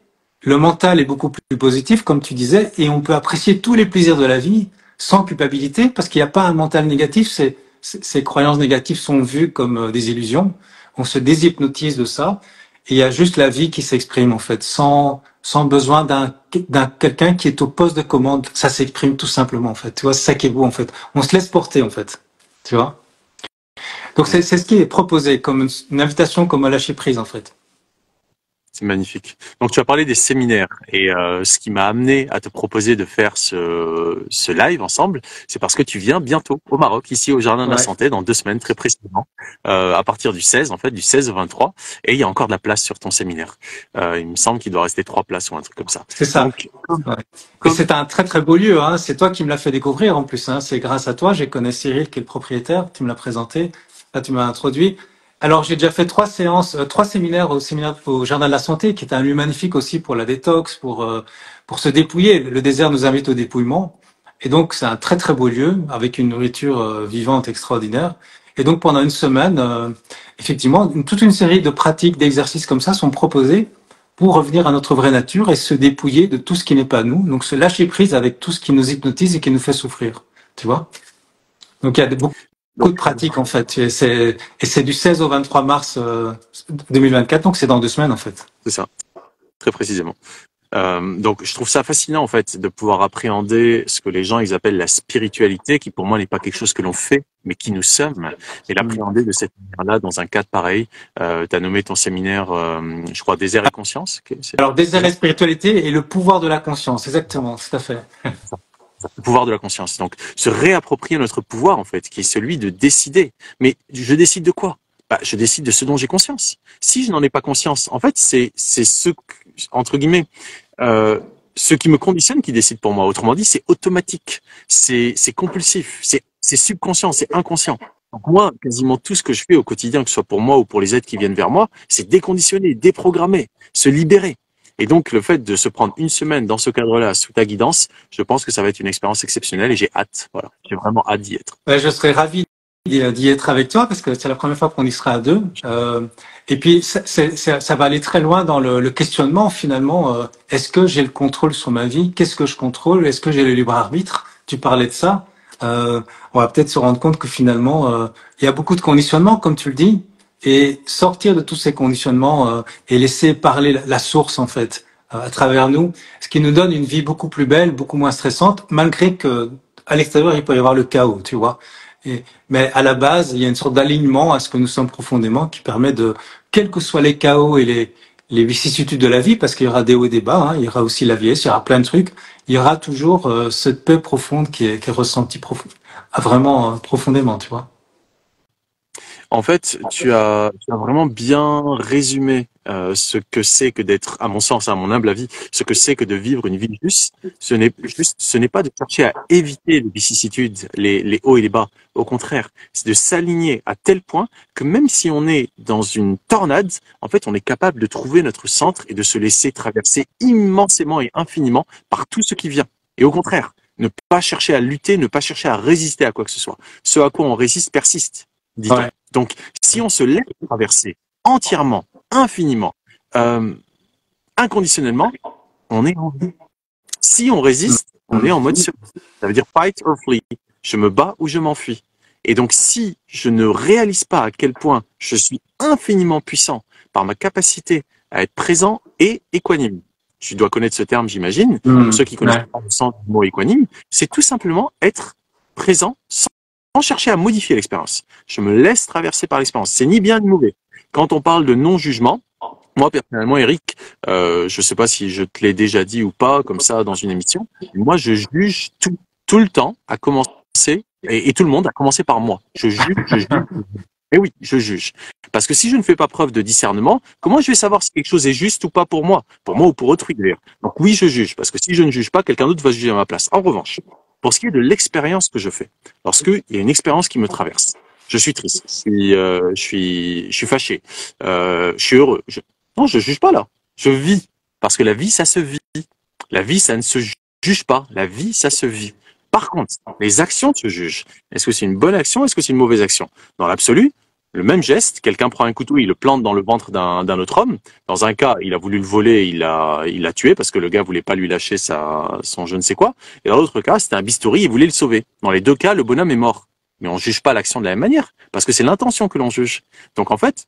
Le mental est beaucoup plus positif, comme tu disais, et on peut apprécier tous les plaisirs de la vie sans culpabilité, parce qu'il n'y a pas un mental négatif. Ces croyances négatives sont vues comme des illusions. On se déshypnotise de ça, et il y a juste la vie qui s'exprime en fait, sans besoin d'un quelqu'un qui est au poste de commande. Ça s'exprime tout simplement en fait. Tu vois, c'est ça qui est beau en fait. On se laisse porter en fait. Tu vois. Donc c'est ce qui est proposé comme une invitation, comme à lâcher prise en fait. C'est magnifique. Donc, tu as parlé des séminaires et ce qui m'a amené à te proposer de faire ce live ensemble, c'est parce que tu viens bientôt au Maroc, ici au Jardin de la Ouais. Santé, dans 2 semaines très précisément, à partir du 16, en fait, du 16 au 23, et il y a encore de la place sur ton séminaire. Il me semble qu'il doit rester 3 places ou un truc comme ça. C'est ça. Donc, Ouais. Et comme c'est un très très beau lieu. Hein. C'est toi qui me l'as fait découvrir en plus. Hein. C'est grâce à toi. J'ai connu Cyril qui est le propriétaire. Tu me l'as présenté. Là, tu m'as introduit. Alors j'ai déjà fait 3 séances, 3 séminaires au Jardin de la Santé, qui est un lieu magnifique aussi pour la détox, pour se dépouiller. Le désert nous invite au dépouillement. Et donc c'est un très très beau lieu avec une nourriture vivante extraordinaire. Et donc pendant une semaine, effectivement, toute une série de pratiques, d'exercices comme ça sont proposés pour revenir à notre vraie nature et se dépouiller de tout ce qui n'est pas nous. Donc se lâcher prise avec tout ce qui nous hypnotise et qui nous fait souffrir. Tu vois? Donc il y a beaucoup de donc, pratiques en fait. Et c'est du 16 au 23 mars 2024, donc c'est dans 2 semaines en fait. c'est ça, très précisément. Donc, je trouve ça fascinant en fait de pouvoir appréhender ce que les gens ils appellent la spiritualité, qui pour moi n'est pas quelque chose que l'on fait, mais qui nous sommes, et l'appréhender de cette manière-là dans un cadre pareil. Tu as nommé ton séminaire, je crois, Désert et conscience. Alors désir et spiritualité et le pouvoir de la conscience, exactement, tout à fait. Le pouvoir de la conscience. Donc, se réapproprier notre pouvoir en fait, qui est celui de décider. Mais je décide de quoi? Bah, je décide de ce dont j'ai conscience. Si je n'en ai pas conscience, en fait, c'est ce entre guillemets ce qui me conditionne qui décide pour moi. Autrement dit, c'est automatique, c'est compulsif, c'est subconscient, c'est inconscient. Donc moi, quasiment tout ce que je fais au quotidien, que ce soit pour moi ou pour les êtres qui viennent vers moi, c'est déconditionner, déprogrammer, se libérer. Et donc le fait de se prendre une semaine dans ce cadre-là, sous ta guidance, je pense que ça va être une expérience exceptionnelle et j'ai hâte. Voilà, j'ai vraiment hâte d'y être. Ouais, je serais ravi d'y être avec toi parce que c'est la première fois qu'on y sera à deux. Et puis ça va aller très loin dans le questionnement finalement. Est-ce que j'ai le contrôle sur ma vie? Qu'est-ce que je contrôle? Est-ce que j'ai le libre arbitre? Tu parlais de ça. On va peut-être se rendre compte que finalement il y a beaucoup de conditionnements comme tu le dis et sortir de tous ces conditionnements et laisser parler la source en fait à travers nous, ce qui nous donne une vie beaucoup plus belle, beaucoup moins stressante, malgré que à l'extérieur il peut y avoir le chaos, tu vois. Mais à la base, il y a une sorte d'alignement à ce que nous sommes profondément qui permet de, quels que soient les chaos et les vicissitudes de la vie, parce qu'il y aura des hauts et des bas, hein, il y aura aussi la vieillesse, il y aura plein de trucs, il y aura toujours cette paix profonde qui est ressentie vraiment profondément, tu vois. En fait, tu as vraiment bien résumé ce que c'est que d'être, à mon sens, à mon humble avis, ce que c'est que de vivre une vie juste. Ce n'est pas de chercher à éviter les vicissitudes, les hauts et les bas. Au contraire, c'est de s'aligner à tel point que même si on est dans une tornade, en fait, on est capable de trouver notre centre et de se laisser traverser immensément et infiniment par tout ce qui vient. Et au contraire, ne pas chercher à lutter, ne pas chercher à résister à quoi que ce soit. Ce à quoi on résiste persiste, dit-on. Ouais. Donc, si on se laisse traverser entièrement, infiniment, euh, inconditionnellement, on est en vie. Si on résiste, on est en mode survie. Ça veut dire fight or flee. Je me bats ou je m'enfuis. Et donc, si je ne réalise pas à quel point je suis infiniment puissant par ma capacité à être présent et équanime. Tu dois connaître ce terme, j'imagine. Pour ceux qui connaissent pas le sens du mot équanime, c'est tout simplement être présent sans chercher à modifier l'expérience. Je me laisse traverser par l'expérience. C'est ni bien ni mauvais. Quand on parle de non-jugement, moi, personnellement, Eric, je sais pas si je te l'ai déjà dit ou pas, comme ça, dans une émission, moi, je juge tout le temps, à commencer, et tout le monde, à commencer par moi. Je juge. Et oui, je juge. Parce que si je ne fais pas preuve de discernement, comment je vais savoir si quelque chose est juste ou pas pour moi ou pour autrui d'ailleurs. Donc oui, je juge, parce que si je ne juge pas, quelqu'un d'autre va juger à ma place. En revanche, pour ce qui est de l'expérience que je fais, lorsqu'il y a une expérience qui me traverse, je suis triste, je suis fâché, je suis heureux. Non, je juge pas là. Je vis. Parce que la vie, ça se vit. La vie, ça ne se juge pas. La vie, ça se vit. Par contre, les actions se jugent. Est-ce que c'est une bonne action? Est-ce que c'est une mauvaise action? Dans l'absolu, le même geste, quelqu'un prend un couteau, il le plante dans le ventre d'un autre homme. Dans un cas, il a voulu le voler, il l'a tué parce que le gars voulait pas lui lâcher son je ne sais quoi. Et dans l'autre cas, c'était un bistouri, il voulait le sauver. Dans les deux cas, le bonhomme est mort. Mais on juge pas l'action de la même manière parce que c'est l'intention que l'on juge. Donc en fait,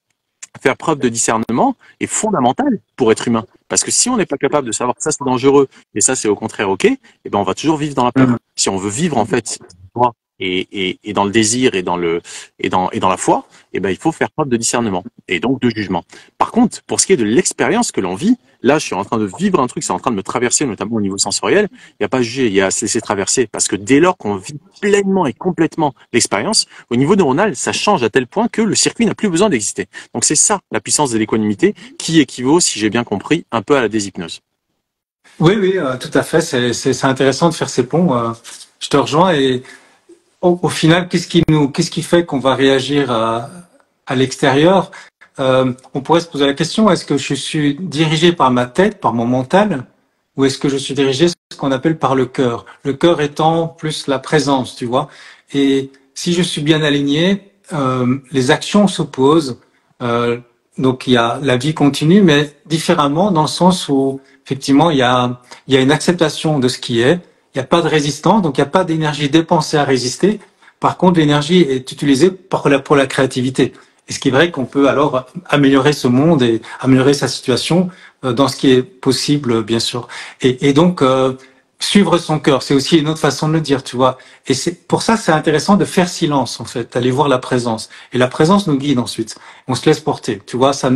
faire preuve de discernement est fondamental pour être humain. Parce que si on n'est pas capable de savoir que ça c'est dangereux et ça c'est au contraire ok, eh ben on va toujours vivre dans la peur. Si on veut vivre en fait droit et dans le désir et dans la foi, eh ben il faut faire preuve de discernement et donc de jugement. Par contre, pour ce qui est de l'expérience que l'on vit, là je suis en train de vivre un truc, c'est en train de me traverser, notamment au niveau sensoriel. Il n'y a pas à juger, il y a à se laisser traverser. Parce que dès lors qu'on vit pleinement et complètement l'expérience, au niveau neuronal, ça change à tel point que le circuit n'a plus besoin d'exister. Donc c'est ça la puissance de l'équanimité qui équivaut, si j'ai bien compris, un peu à la déshypnose. Oui, tout à fait. C'est intéressant de faire ces ponts. Je te rejoins. Et au final, qu'est-ce qui fait qu'on va réagir à l'extérieur? On pourrait se poser la question, est-ce que je suis dirigé par ma tête, par mon mental, ou est-ce que je suis dirigé ce qu'on appelle par le cœur? Le cœur étant plus la présence, tu vois. Et si je suis bien aligné, les actions s'opposent. Donc il y a la vie continue, mais différemment dans le sens où effectivement il y a une acceptation de ce qui est. Il n'y a pas de résistance, donc il n'y a pas d'énergie dépensée à résister. Par contre, l'énergie est utilisée pour la créativité. Et ce qui est vrai qu'on peut alors améliorer ce monde et améliorer sa situation dans ce qui est possible, bien sûr. Et donc, suivre son cœur, c'est aussi une autre façon de le dire, tu vois. Et c'est pour ça, c'est intéressant de faire silence, en fait, d'aller voir la présence. Et la présence nous guide ensuite. On se laisse porter, tu vois. Ça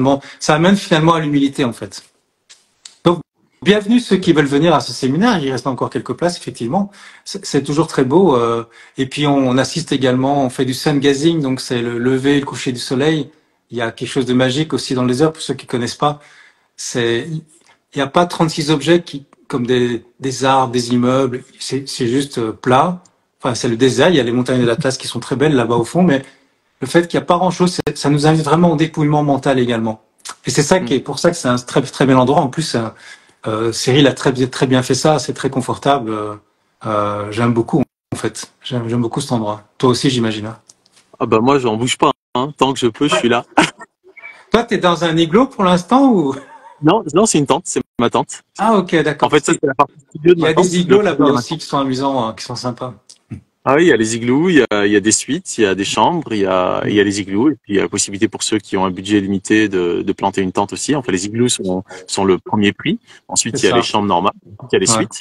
amène finalement à l'humilité, en fait. Donc, bienvenue ceux qui veulent venir à ce séminaire. Il reste encore quelques places, effectivement. C'est toujours très beau. Et puis, on assiste également, on fait du sun gazing, donc c'est le lever et le coucher du soleil. Il y a quelque chose de magique aussi dans le désert, pour ceux qui connaissent pas. Il n'y a pas 36 objets comme des arbres, des immeubles. C'est juste plat. Enfin, c'est le désert. Il y a les montagnes de l'Atlas qui sont très belles là-bas au fond, mais le fait qu'il n'y a pas grand-chose, ça nous invite vraiment au dépouillement mental également. Et c'est ça pour ça que c'est un très très bel endroit. En plus, Cyril a très bien fait ça. C'est très confortable. J'aime beaucoup en fait. J'aime beaucoup cet endroit. Toi aussi, j'imagine. Ah bah moi j'en bouge pas, hein. Tant que je peux, je suis là. Toi, t'es dans un igloo pour l'instant ou? Non, c'est une tente, c'est ma tente. Ah ok, d'accord. En fait, ça c'est la partie studio de Il y ma a tente. des igloos là-bas aussi qui sont amusants, qui sont sympas. Ah oui, il y a les igloos, il y a des suites, il y a des chambres, il y a les igloos, et puis il y a la possibilité pour ceux qui ont un budget limité de planter une tente aussi. Enfin, les igloos sont le premier prix. Ensuite, il y a les chambres normales, il y a les suites.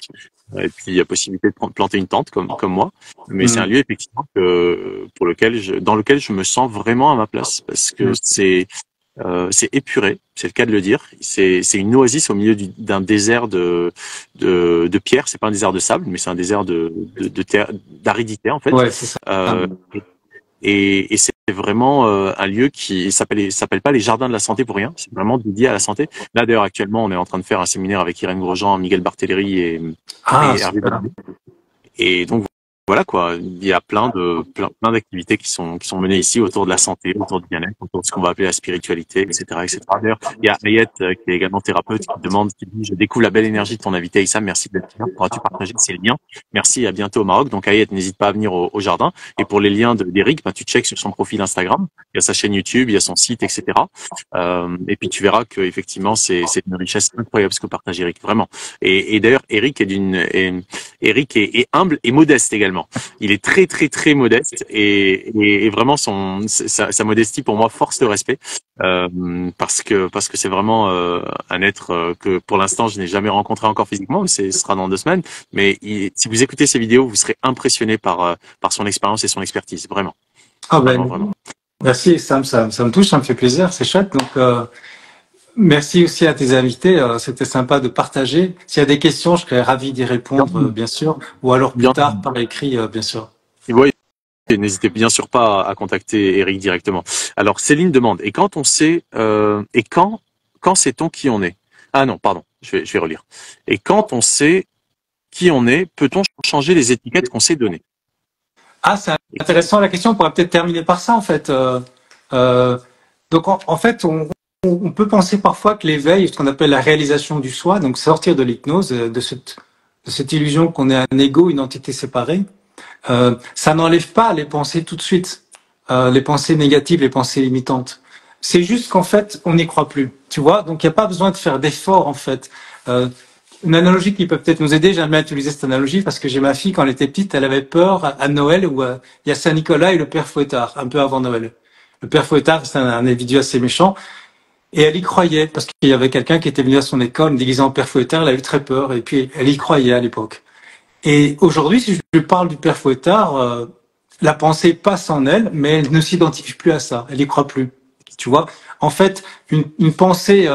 Et puis il y a possibilité de planter une tente comme moi. Mais c'est un lieu effectivement dans lequel je me sens vraiment à ma place parce que c'est épuré, c'est le cas de le dire. C'est une oasis au milieu d'un désert de pierre. C'est pas un désert de sable, mais c'est un désert de terre, d'aridité en fait. Ouais, c'est ça. Et c'est vraiment un lieu qui s'appelle pas les Jardins de la Santé pour rien. C'est vraiment dédié à la santé. Là d'ailleurs actuellement, on est en train de faire un séminaire avec Irène Grosjean, Miguel Barthéléry et Hervé Ballon. Et donc voilà quoi, il y a plein d'activités qui sont menées ici autour de la santé, autour du bien-être, autour de ce qu'on va appeler la spiritualité, etc., etc. D'ailleurs, il y a Ayette qui est également thérapeute qui dit je découvre la belle énergie de ton invité Issa, merci d'être là. Pourras-tu partager ces liens? Merci et à bientôt au Maroc. Donc Ayette, n'hésite pas à venir au jardin. Et pour les liens d'Eric, tu checks sur son profil Instagram, il y a sa chaîne YouTube, il y a son site, etc. Et puis tu verras que effectivement c'est une richesse incroyable ce que partage Eric, vraiment. Et d'ailleurs Eric est humble et modeste également. personnellement. Il est très très très modeste et vraiment sa modestie pour moi force le respect parce que c'est vraiment un être que pour l'instant je n'ai jamais rencontré encore physiquement, mais ce sera dans 2 semaines. Mais si vous écoutez ses vidéos, vous serez impressionné par son expérience et son expertise, vraiment. Ah ben, Vraiment, vraiment. merci Sam, ça me touche, ça me fait plaisir, c'est chouette. Donc merci aussi à tes invités, c'était sympa de partager. S'il y a des questions, je serais ravi d'y répondre, bien sûr, ou alors plus Bien. tard par écrit, bien sûr. Oui, et n'hésitez bien sûr pas à contacter Eric directement. Alors Céline demande, et quand on sait, et quand sait-on qui on est? Ah non, pardon, je vais relire. Et quand on sait qui on est, peut-on changer les étiquettes qu'on s'est données? Ah, c'est intéressant la question, on pourrait peut-être terminer par ça en fait. Euh, donc en fait, on peut penser parfois que l'éveil, ce qu'on appelle la réalisation du soi, donc sortir de l'hypnose, de cette illusion qu'on est un ego, une entité séparée, ça n'enlève pas les pensées tout de suite, les pensées négatives, les pensées limitantes. C'est juste qu'en fait, on n'y croit plus, tu vois. Donc il n'y a pas besoin de faire d'efforts en fait. Une analogie qui peut peut-être nous aider, j'aime bien utiliser cette analogie parce que j'ai ma fille, quand elle était petite, elle avait peur à Noël où il y a Saint-Nicolas et le Père Fouettard, un peu avant Noël. Le Père Fouettard, c'est un individu assez méchant. Et elle y croyait, parce qu'il y avait quelqu'un qui était venu à son école déguisé en Père Fouettard, elle a eu très peur, et puis elle y croyait à l'époque. Et aujourd'hui, si je lui parle du Père Fouettard, la pensée passe en elle, mais elle ne s'identifie plus à ça, elle y croit plus. Tu vois, en fait, une pensée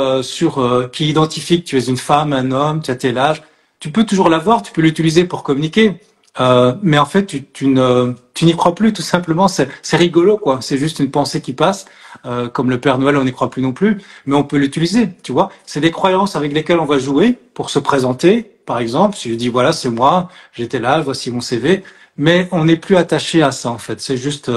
qui identifie que tu es une femme, un homme, tu as tel âge, tu peux toujours l'avoir, tu peux l'utiliser pour communiquer, mais en fait, tu n'y crois plus, tout simplement. C'est rigolo, quoi. C'est juste une pensée qui passe, comme le Père Noël, on n'y croit plus non plus, mais on peut l'utiliser, tu vois. C'est des croyances avec lesquelles on va jouer pour se présenter, par exemple. Si je dis, voilà, c'est moi, j'étais là, voici mon CV, mais on n'est plus attaché à ça, en fait. C'est juste,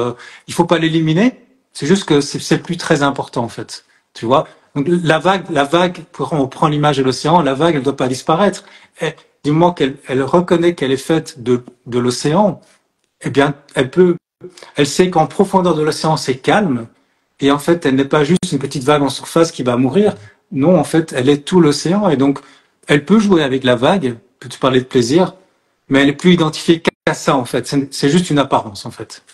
il faut pas l'éliminer. C'est juste que c'est plus très important, en fait. Tu vois. Donc la vague, on prend l'image de l'océan, la vague, elle ne doit pas disparaître. Et, du moment qu'elle reconnaît qu'elle est faite de l'océan, eh bien, elle sait qu'en profondeur de l'océan, c'est calme. Et en fait, elle n'est pas juste une petite vague en surface qui va mourir. Non, en fait, elle est tout l'océan. Et donc, elle peut jouer avec la vague. Tu parlais de plaisir, mais elle est plus identifiée qu'à ça, en fait. C'est juste une apparence, en fait.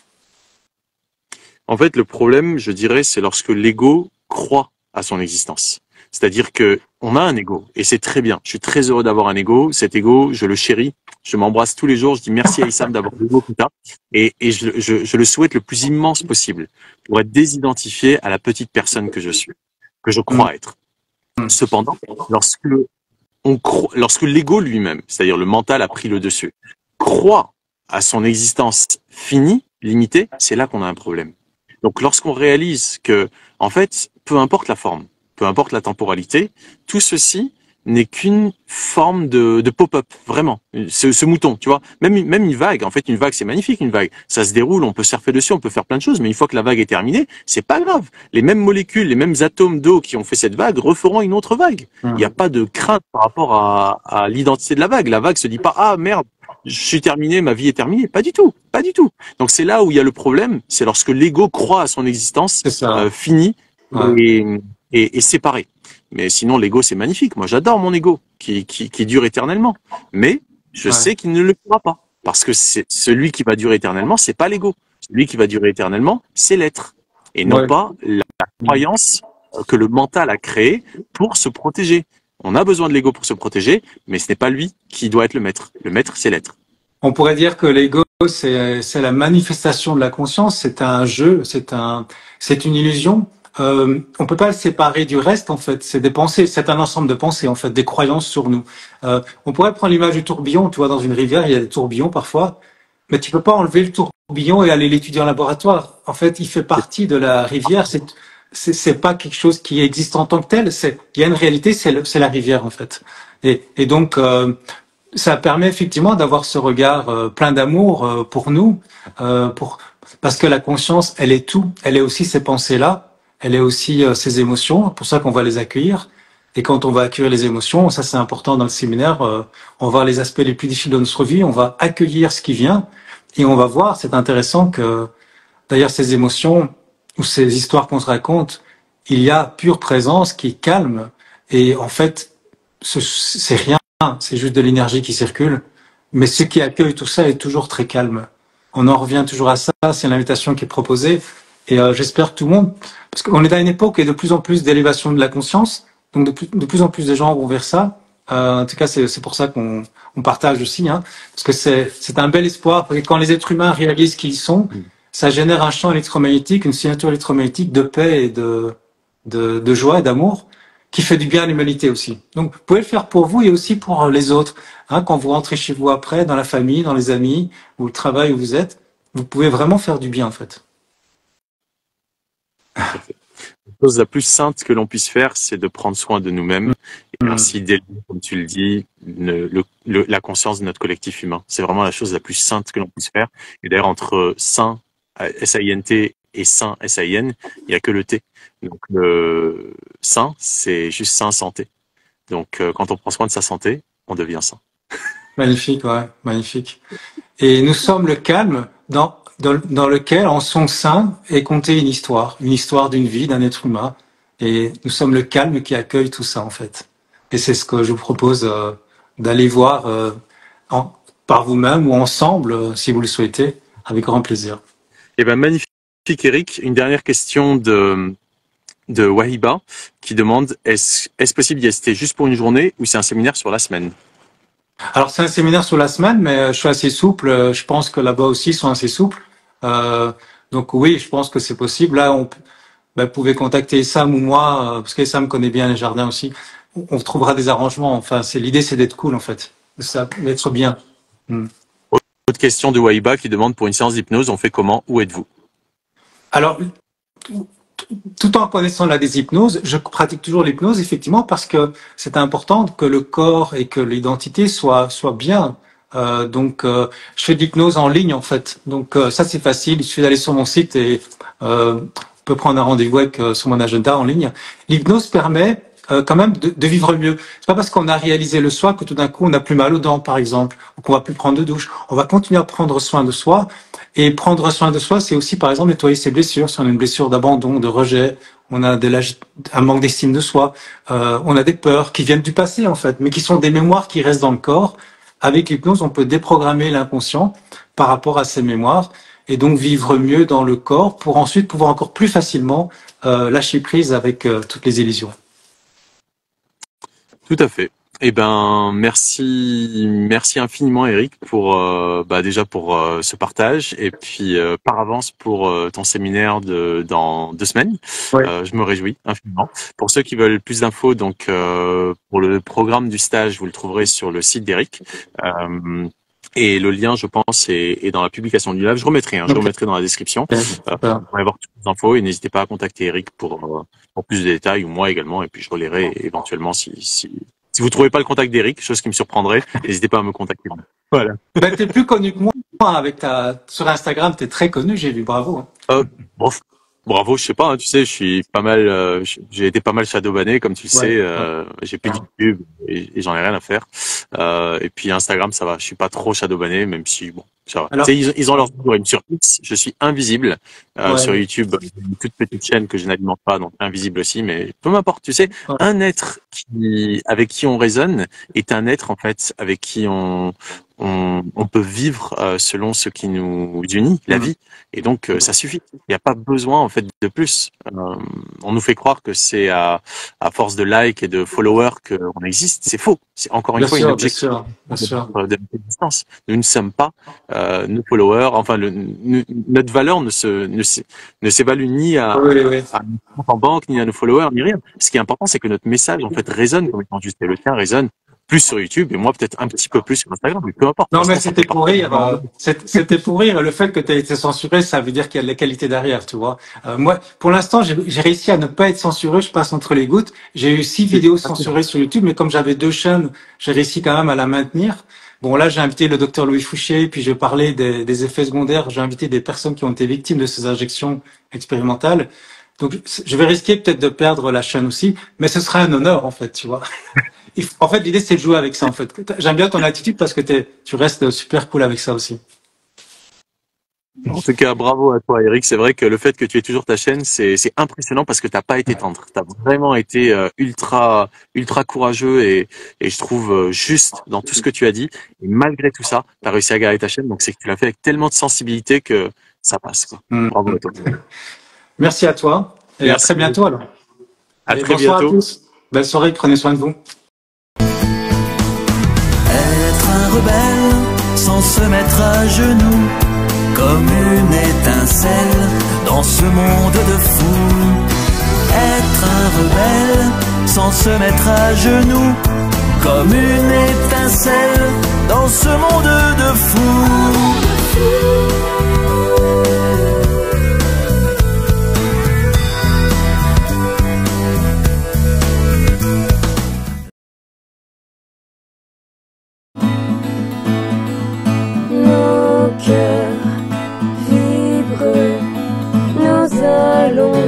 En fait, le problème, je dirais, c'est lorsque l'ego croit à son existence. C'est-à-dire que on a un ego et c'est très bien. Je suis très heureux d'avoir un ego. Cet ego, je le chéris. Je m'embrasse tous les jours. Je dis merci à Issam d'avoir l'ego que t'as et je le souhaite le plus immense possible pour être désidentifié à la petite personne que je suis, que je crois être. Cependant, lorsque l'ego lui-même, c'est-à-dire le mental a pris le dessus, croit à son existence finie, limitée, c'est là qu'on a un problème. Donc lorsqu'on réalise que, en fait, peu importe la forme, peu importe la temporalité, tout ceci n'est qu'une forme de pop-up, vraiment. Ce mouton, tu vois. Même une vague, en fait, une vague, c'est magnifique, une vague. Ça se déroule, on peut surfer dessus, on peut faire plein de choses, mais une fois que la vague est terminée, c'est pas grave. Les mêmes molécules, les mêmes atomes d'eau qui ont fait cette vague referont une autre vague. Il n'y a pas de crainte par rapport à l'identité de la vague. La vague se dit pas, ah merde, je suis terminé, ma vie est terminée. Pas du tout, pas du tout. Donc c'est là où il y a le problème, c'est lorsque l'ego croit à son existence finie et séparée. Mais sinon, l'ego, c'est magnifique. Moi, j'adore mon ego qui dure éternellement. Mais je sais qu'il ne le pourra pas. Parce que c'est celui qui va durer éternellement, c'est pas l'ego. Celui qui va durer éternellement, c'est l'être. Et non pas la croyance que le mental a créée pour se protéger. On a besoin de l'ego pour se protéger, mais ce n'est pas lui qui doit être le maître. Le maître, c'est l'être. On pourrait dire que l'ego, c'est la manifestation de la conscience, c'est un jeu, c'est une illusion. On peut pas le séparer du reste, en fait. C'est des pensées, c'est un ensemble de pensées, en fait, des croyances sur nous. On pourrait prendre l'image du tourbillon. Tu vois, dans une rivière, il y a des tourbillons parfois, mais tu peux pas enlever le tourbillon et aller l'étudier en laboratoire. En fait, il fait partie de la rivière. C'est pas quelque chose qui existe en tant que tel. Il y a une réalité, c'est la rivière, en fait. Et donc, ça permet effectivement d'avoir ce regard plein d'amour pour nous, parce que la conscience, elle est tout. Elle est aussi ces pensées-là. Elle est aussi ses émotions, c'est pour ça qu'on va les accueillir. Et quand on va accueillir les émotions, ça c'est important dans le séminaire, on va voir les aspects les plus difficiles de notre vie, on va accueillir ce qui vient, et on va voir, c'est intéressant que d'ailleurs ces émotions ou ces histoires qu'on se raconte, il y a pure présence qui est calme, et en fait, c'est rien, c'est juste de l'énergie qui circule, Mais ce qui accueille tout ça est toujours très calme. On en revient toujours à ça, c'est l'invitation qui est proposée. Et j'espère que tout le monde, parce qu'on est dans une époque où il y a de plus en plus d'élévation de la conscience, donc de plus en plus de gens vont vers ça. En tout cas, c'est pour ça qu'on partage aussi, hein, parce que c'est un bel espoir. Parce que quand les êtres humains réalisent qui ils sont, ça génère un champ électromagnétique, une signature électromagnétique de paix et de joie et d'amour qui fait du bien à l'humanité aussi. Donc, vous pouvez le faire pour vous et aussi pour les autres. Hein, quand vous rentrez chez vous après, dans la famille, dans les amis, ou le travail où vous êtes, vous pouvez vraiment faire du bien, en fait. La chose la plus sainte que l'on puisse faire, c'est de prendre soin de nous-mêmes et ainsi d'élever, comme tu le dis, la conscience de notre collectif humain. C'est vraiment la chose la plus sainte que l'on puisse faire. Et d'ailleurs, entre saint, S-A-I-N-T, et saint, S-A-I-N, il n'y a que le T. Donc, le saint, c'est juste saint santé. Donc, quand on prend soin de sa santé, on devient saint. Magnifique, ouais, magnifique. Et nous sommes le calme dans lequel, en son sein, est contée une histoire d'une vie, d'un être humain. Et nous sommes le calme qui accueille tout ça, en fait. Et c'est ce que je vous propose d'aller voir en, par vous-même ou ensemble, si vous le souhaitez, avec grand plaisir. Eh ben, magnifique, Eric. Une dernière question de Wahiba qui demande est-ce possible d'y rester juste pour une journée ou c'est un séminaire sur la semaine? Alors, c'est un séminaire sur la semaine, mais je suis assez souple. Je pense que là-bas aussi, ils sont assez souples. Euh, donc oui, je pense que c'est possible. Là, vous pouvez contacter Sam ou moi, parce que Sam connaît bien les jardins aussi. On trouvera des arrangements. Enfin, l'idée, c'est d'être cool, en fait. D'être bien. Hmm. Autre question de Wahiba qui demande pour une séance d'hypnose, on fait comment? Où êtes-vous? Alors, tout en connaissant la déshypnose, je pratique toujours l'hypnose, effectivement, parce que c'est important que le corps et que l'identité soient bien. Je fais de l'hypnose en ligne, en fait. Donc, ça, c'est facile. Il suffit d'aller sur mon site et on peut prendre un rendez-vous avec sur mon agenda en ligne. L'hypnose permet quand même de vivre mieux. C'est pas parce qu'on a réalisé le soi que tout d'un coup on n'a plus mal aux dents, par exemple, ou qu'on va plus prendre de douche. On va continuer à prendre soin de soi. Et prendre soin de soi, c'est aussi, par exemple, nettoyer ses blessures. Si on a une blessure d'abandon, de rejet, on a un manque d'estime de soi, on a des peurs qui viennent du passé, en fait, mais qui sont des mémoires qui restent dans le corps. Avec l'hypnose, on peut déprogrammer l'inconscient par rapport à ces mémoires et donc vivre mieux dans le corps pour ensuite pouvoir encore plus facilement lâcher prise avec toutes les illusions. Tout à fait. Eh ben, merci infiniment, Eric, pour déjà pour ce partage et puis par avance pour ton séminaire dans 2 semaines. Ouais. Je me réjouis infiniment. Pour ceux qui veulent plus d'infos, donc pour le programme du stage, vous le trouverez sur le site d'Eric. Et le lien, je pense, est dans la publication du live. Je remettrai dans la description. Vous pourrez avoir toutes les infos et n'hésitez pas à contacter Eric pour plus de détails ou moi également. Et puis je relayerai éventuellement si vous trouvez pas le contact d'Eric, chose qui me surprendrait, n'hésitez pas à me contacter. Voilà. Ben, t'es plus connu que moi sur Instagram, t'es très connu, j'ai vu, bravo. Bon, bravo, je sais pas, hein, tu sais, je suis pas mal, j'ai été pas mal shadowbanné, comme tu le sais, j'ai plus de YouTube et j'en ai rien à faire. Et puis Instagram, ça va, je suis pas trop shadowbanné, même si bon, ça va. Alors, tu sais, ils ont leur algorithme sur X, je suis invisible sur YouTube, une toute petite chaîne que je n'alimente pas, donc invisible aussi, mais peu m'importe, tu sais, un être avec qui on résonne est un être en fait avec qui on peut vivre selon ce qui nous unit, la vie. Et donc, ça suffit. Il n'y a pas besoin, en fait, de plus. On nous fait croire que c'est à force de likes et de followers qu'on existe. C'est faux. C'est encore une fois une objection de notre existence. Nous ne sommes pas nos followers. Enfin, notre valeur ne s'évalue ni à notre compte en banque, ni à nos followers, ni rien. Ce qui est important, c'est que notre message, en fait, résonne comme étant juste. Et le tien résonne plus sur YouTube et moi peut-être un petit peu plus sur Instagram, mais peu importe. Non, mais c'était pour rire. C'était pour rire. Le fait que tu aies été censuré, ça veut dire qu'il y a de la qualité derrière, tu vois. Moi, pour l'instant, j'ai réussi à ne pas être censuré. Je passe entre les gouttes. J'ai eu 6 vidéos censurées sur YouTube, mais comme j'avais 2 chaînes, j'ai réussi quand même à la maintenir. Bon, là, j'ai invité le docteur Louis Fouché, puis je parlais des effets secondaires. J'ai invité des personnes qui ont été victimes de ces injections expérimentales. Donc, je vais risquer peut-être de perdre la chaîne aussi, mais ce sera un honneur, en fait, tu vois. En fait, l'idée, c'est de jouer avec ça, en fait. J'aime bien ton attitude parce que tu restes super cool avec ça aussi. En tout cas, bravo à toi, Eric. C'est vrai que le fait que tu aies toujours ta chaîne, c'est impressionnant parce que t'as pas été tendre. T'as vraiment été ultra courageux et je trouve juste dans tout ce que tu as dit. Et malgré tout ça, t'as réussi à garder ta chaîne. Donc c'est que tu l'as fait avec tellement de sensibilité que ça passe, quoi. Mm. Bravo à toi. Merci à toi et à très Merci. bientôt alors. À Allez, très bonsoir à bientôt. tous. Belle soirée, prenez soin de vous. Être un rebelle sans se mettre à genoux, comme une étincelle dans ce monde de fous. Être un rebelle sans se mettre à genoux, comme une étincelle dans ce monde de fous. Nos cœurs vibrent, nous allons